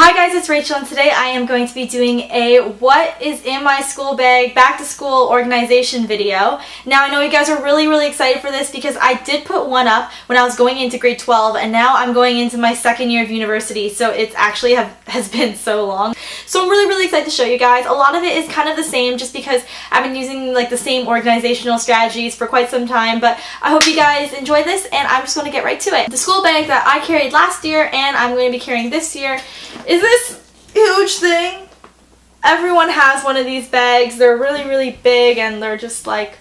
Hi guys, it's Rachel and today I am going to be doing a what is in my school bag back to school organization video. Now I know you guys are really excited for this because I did put one up when I was going into grade 12 and now I'm going into my second year of university, so it's actually has been so long. So I'm really excited to show you guys. A lot of it is kind of the same just because I've been using like the same organizational strategies for quite some time, but I hope you guys enjoy this and I'm just going to get right to it. The school bag that I carried last year and I'm going to be carrying this year is this huge thing. Everyone has one of these bags. They're really big and they're just like,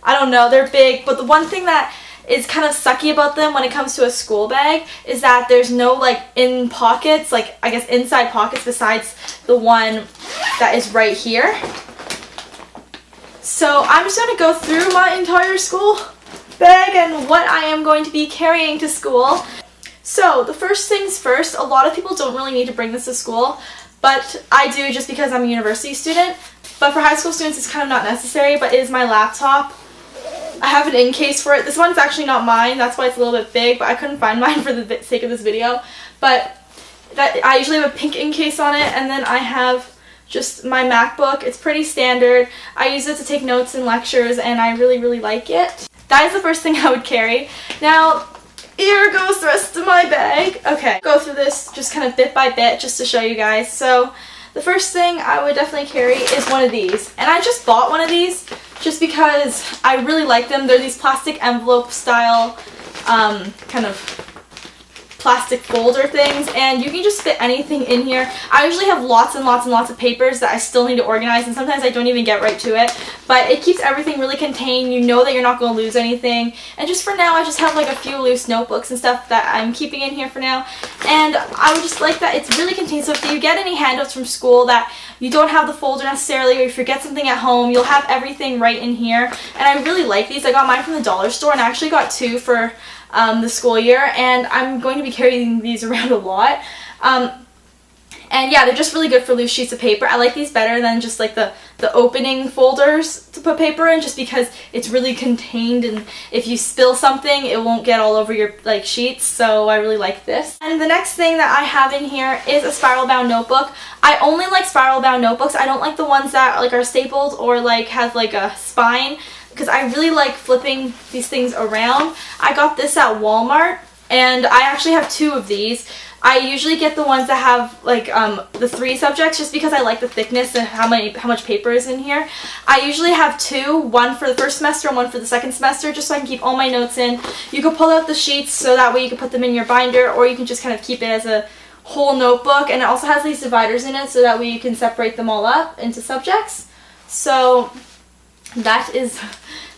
I don't know, they're big, but the one thing that is kind of sucky about them when it comes to a school bag is that there's no like in pockets, like I guess inside pockets besides the one that is right here. So I'm just going to go through my entire school bag and what I am going to be carrying to school. So the first things first, a lot of people don't really need to bring this to school, but I do just because I'm a university student. But for high school students it's kind of not necessary, but it is my laptop. I have an in case for it. This one's actually not mine, that's why it's a little bit big, but I couldn't find mine for the sake of this video. But I usually have a pink in case on it, and then I have just my MacBook. It's pretty standard. I use it to take notes in lectures and I really like it. That is the first thing I would carry. Now, here goes the rest of my bag. Okay, go through this just kind of bit by bit just to show you guys. So the first thing I would definitely carry is one of these. And I just bought one of these just because I really like them. They're these plastic envelope style kind of plastic folder things, and you can just fit anything in here. I usually have lots and lots of papers that I still need to organize, and sometimes I don't even get right to it, but it keeps everything really contained. You know that you're not going to lose anything. And just for now I just have like a few loose notebooks and stuff that I'm keeping in here for now, and I would just like that it's really contained, so if you get any handouts from school that you don't have the folder necessarily, or you forget something at home, you'll have everything right in here. And I really like these. I got mine from the dollar store and I actually got two for the school year, and I'm going to be carrying these around a lot. And yeah, they're just really good for loose sheets of paper. I like these better than just like the opening folders to put paper in, just because it's really contained, and if you spill something it won't get all over your like sheets, so I really like this. And the next thing that I have in here is a spiral bound notebook. I only like spiral bound notebooks. I don't like the ones that like are stapled or like have like a spine, because I really like flipping these things around. I got this at Walmart and I actually have two of these. I usually get the ones that have like the 3 subjects just because I like the thickness and how much paper is in here. I usually have two, one for the first semester and one for the second semester, just so I can keep all my notes in. You can pull out the sheets so that way you can put them in your binder, or you can just kind of keep it as a whole notebook, and it also has these dividers in it so that way you can separate them all up into subjects. So that is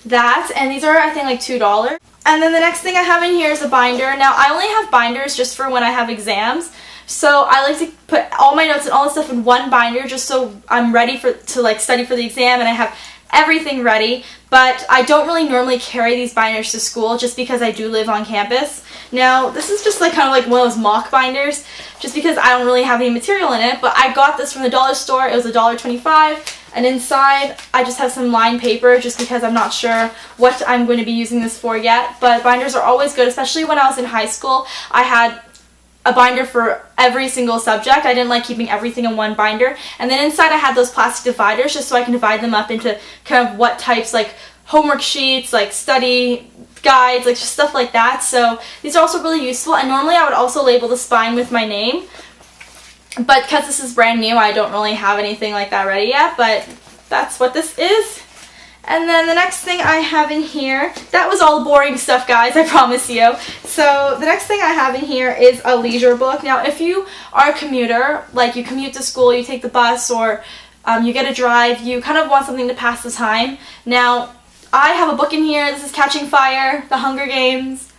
that, and these are I think like $2. And then the next thing I have in here is a binder. Now I only have binders just for when I have exams, so I like to put all my notes and all the stuff in one binder just so I'm ready to like study for the exam and I have everything ready. But I don't really normally carry these binders to school just because I do live on campus. Now this is just like kind of like one of those mock binders just because I don't really have any material in it, but I got this from the dollar store. It was $1.25. And inside I just have some lined paper just because I'm not sure what I'm going to be using this for yet. But binders are always good, especially when I was in high school. I had a binder for every single subject. I didn't like keeping everything in one binder. And then inside I had those plastic dividers just so I can divide them up into kind of what types, like homework sheets, like study guides, like just stuff like that. So these are also really useful, and normally I would also label the spine with my name. But because this is brand new, I don't really have anything like that ready yet, but that's what this is. And then the next thing I have in here, that was all boring stuff, guys, I promise you. So the next thing I have in here is a leisure book. Now if you are a commuter, like you commute to school, you take the bus, or you get a drive, you kind of want something to pass the time. Now I have a book in here. This is Catching Fire, The Hunger Games,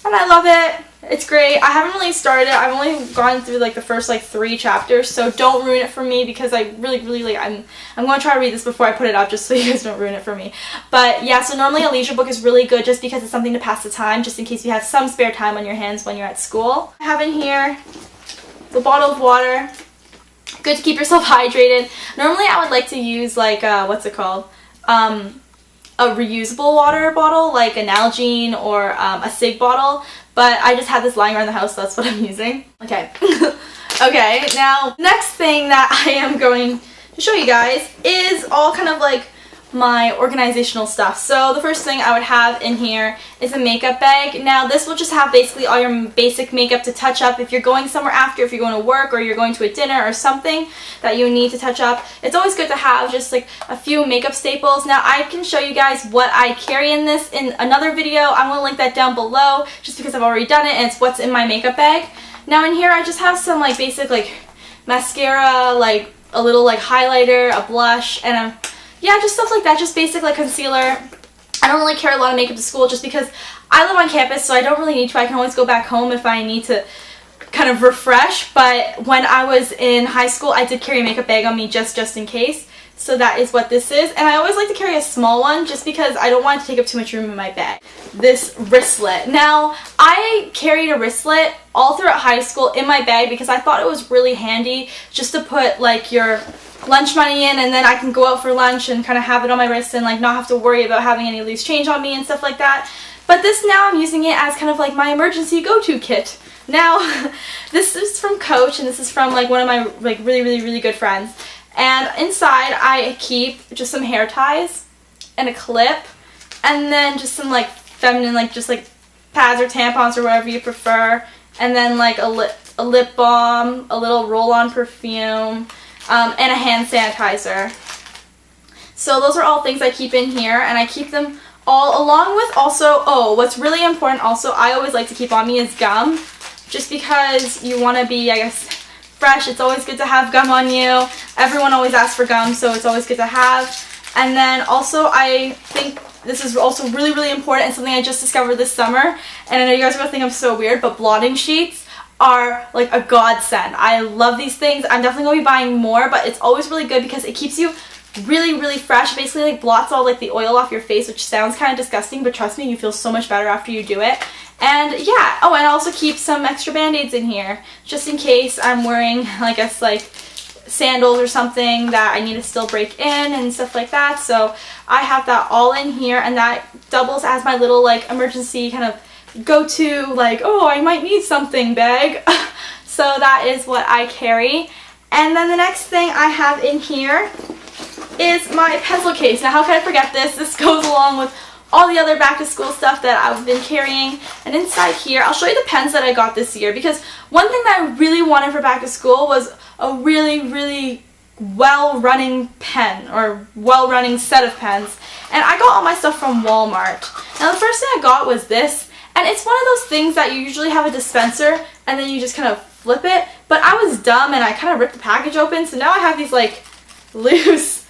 and I love it. It's great. I haven't really started it. I've only gone through like the first like 3 chapters, so don't ruin it for me because I really like I'm going to try to read this before I put it up just so you guys don't ruin it for me. But yeah, so normally a leisure book is really good just because it's something to pass the time, just in case you have some spare time on your hands when you're at school. I have in here the bottle of water. Good to keep yourself hydrated. Normally I would like to use like what's it called? A reusable water bottle, like a Nalgene or a Sig bottle, but I just had this lying around the house, so that's what I'm using. Okay. Okay, now next thing that I am going to show you guys is all kind of like my organizational stuff. So the first thing I would have in here is a makeup bag. Now this will just have basically all your basic makeup to touch up if you're going somewhere after, if you're going to work or you're going to a dinner or something that you need to touch up. It's always good to have just like a few makeup staples. Now I can show you guys what I carry in this in another video. I'm going to link that down below just because I've already done it and it's what's in my makeup bag. Now in here I just have some like basic like mascara, like a little like highlighter, a blush, and yeah, just stuff like that, just basic like concealer. I don't really carry a lot of makeup to school just because I live on campus, so I don't really need to. I can always go back home if I need to kind of refresh, but when I was in high school, I did carry a makeup bag on me just in case. So that is what this is, and I always like to carry a small one just because I don't want it to take up too much room in my bag. This wristlet. Now, I carried a wristlet all throughout high school in my bag because I thought it was really handy just to put like your lunch money in, and then I can go out for lunch and kind of have it on my wrist and like not have to worry about having any loose change on me and stuff like that. But this now I'm using it as kind of like my emergency go-to kit. Now, this is from Coach, and this is from like one of my like really good friends. And inside I keep just some hair ties and a clip, and then just some like feminine, like just like pads or tampons or whatever you prefer, and then like a lip balm, a little roll-on perfume, and a hand sanitizer. So those are all things I keep in here, and I keep them all along with also, oh, what's really important also, I always like to keep on me is gum, just because you want to be, I guess, fresh. It's always good to have gum on you. Everyone always asks for gum, so it's always good to have. And then also I think this is also really important and something I just discovered this summer, and I know you guys are going to think I'm so weird, but blotting sheets are like a godsend. I love these things. I'm definitely going to be buying more, but it's always really good because it keeps you really fresh. Basically like blots all like the oil off your face, which sounds kind of disgusting, but trust me, you feel so much better after you do it. And yeah, oh, and I also keep some extra band-aids in here just in case I'm wearing, I guess, like sandals or something that I need to still break in and stuff like that. So I have that all in here, and that doubles as my little like emergency kind of go-to, like, oh, I might need something bag. So that is what I carry. And then the next thing I have in here is my pencil case. Now how can I forget this? This goes along with all the other back to school stuff that I've been carrying. And inside here, I'll show you the pens that I got this year, because one thing that I really wanted for back to school was a really well-running pen, or well-running set of pens. And I got all my stuff from Walmart. Now the first thing I got was this, and it's one of those things that you usually have a dispenser and then you just kind of flip it, but I was dumb and I kind of ripped the package open, so now I have these like loose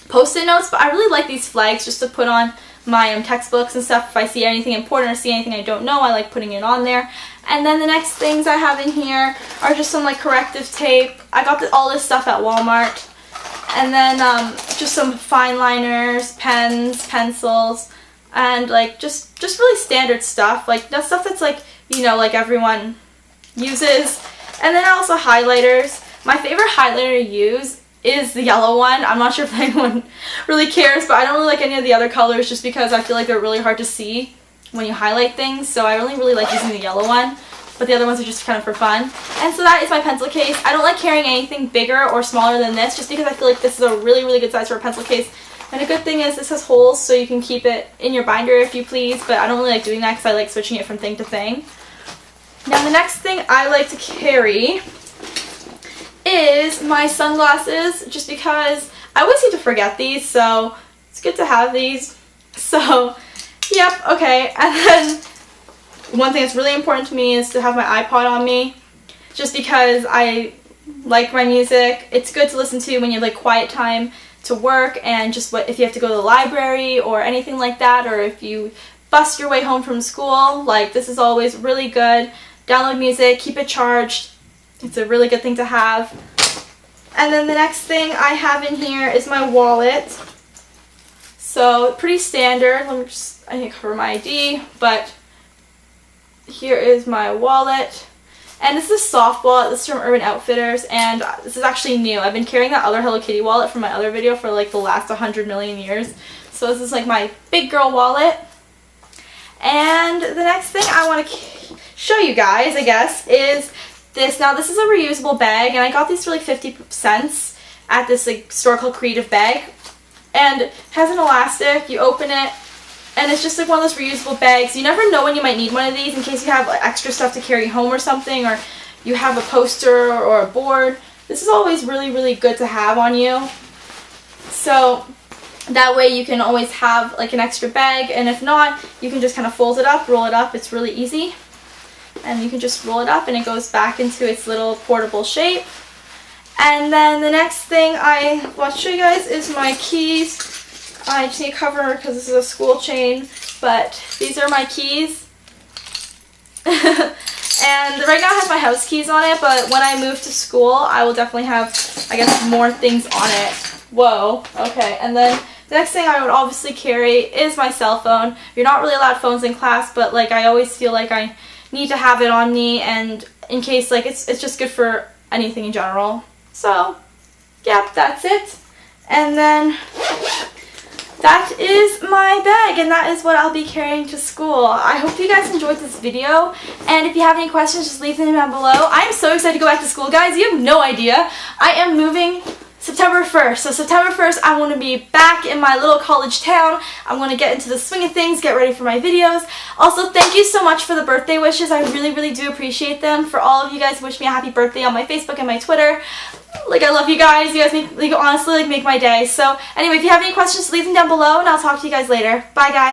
post-it notes, but I really like these flags just to put on my textbooks and stuff. If I see anything important or see anything I don't know, I like putting it on there. And then the next things I have in here are just some like corrective tape. I got all this stuff at Walmart. And then just some fine liners, pens, pencils, and like just really standard stuff. Like that stuff that's like, you know, like everyone uses. And then also highlighters. My favorite highlighter to use is the yellow one. I'm not sure if anyone really cares, but I don't really like any of the other colors just because I feel like they're really hard to see when you highlight things, so I really like using the yellow one, but the other ones are just kind of for fun. And so that is my pencil case. I don't like carrying anything bigger or smaller than this just because I feel like this is a really good size for a pencil case. And a good thing is this has holes so you can keep it in your binder if you please, but I don't really like doing that because I like switching it from thing to thing. Now the next thing I like to carry is my sunglasses, just because I always seem to forget these, so it's good to have these. So yep, okay. And then one thing that's really important to me is to have my iPod on me, just because I like my music. It's good to listen to when you have like quiet time to work, and just if you have to go to the library or anything like that, or if you bus your way home from school, like this is always really good. Download music, keep it charged. It's a really good thing to have. And then the next thing I have in here is my wallet. So pretty standard. Let me just, I need to cover my ID, but here is my wallet. And this is a soft wallet. This is from Urban Outfitters, and this is actually new. I've been carrying that other Hello Kitty wallet from my other video for like the last 100 million years. So this is like my big girl wallet. And the next thing I want to show you guys, I guess, is this. Now this is a reusable bag, and I got these for like 50 cents at this like store called Creative Bag. And it has an elastic, you open it, and it's just like one of those reusable bags. You never know when you might need one of these in case you have like, extra stuff to carry home or something, or you have a poster or a board. This is always really, really good to have on you. So that way you can always have like an extra bag, and if not, you can just kind of fold it up, roll it up. It's really easy. And you can just roll it up and it goes back into its little portable shape. And then the next thing I want to show you guys is my keys. I just need a cover because this is a school chain, but these are my keys. And right now it has my house keys on it, but when I move to school, I will definitely have, I guess, more things on it. Whoa, okay. And then the next thing I would obviously carry is my cell phone. You're not really allowed phones in class, but like I always feel like I need to have it on me, and in case like it's just good for anything in general. So yeah, that's it. And then that is my bag, and that is what I'll be carrying to school. I hope you guys enjoyed this video, and if you have any questions, just leave them down below. I'm so excited to go back to school, guys. You have no idea. I am moving September 1st. So September 1st, I want to be back in my little college town. I want to get into the swing of things, get ready for my videos. Also, thank you so much for the birthday wishes. I really, really do appreciate them. For all of you guys who wish me a happy birthday on my Facebook and my Twitter. Like, I love you guys. You guys make, like, honestly, like, make my day. So anyway, if you have any questions, leave them down below, and I'll talk to you guys later. Bye, guys.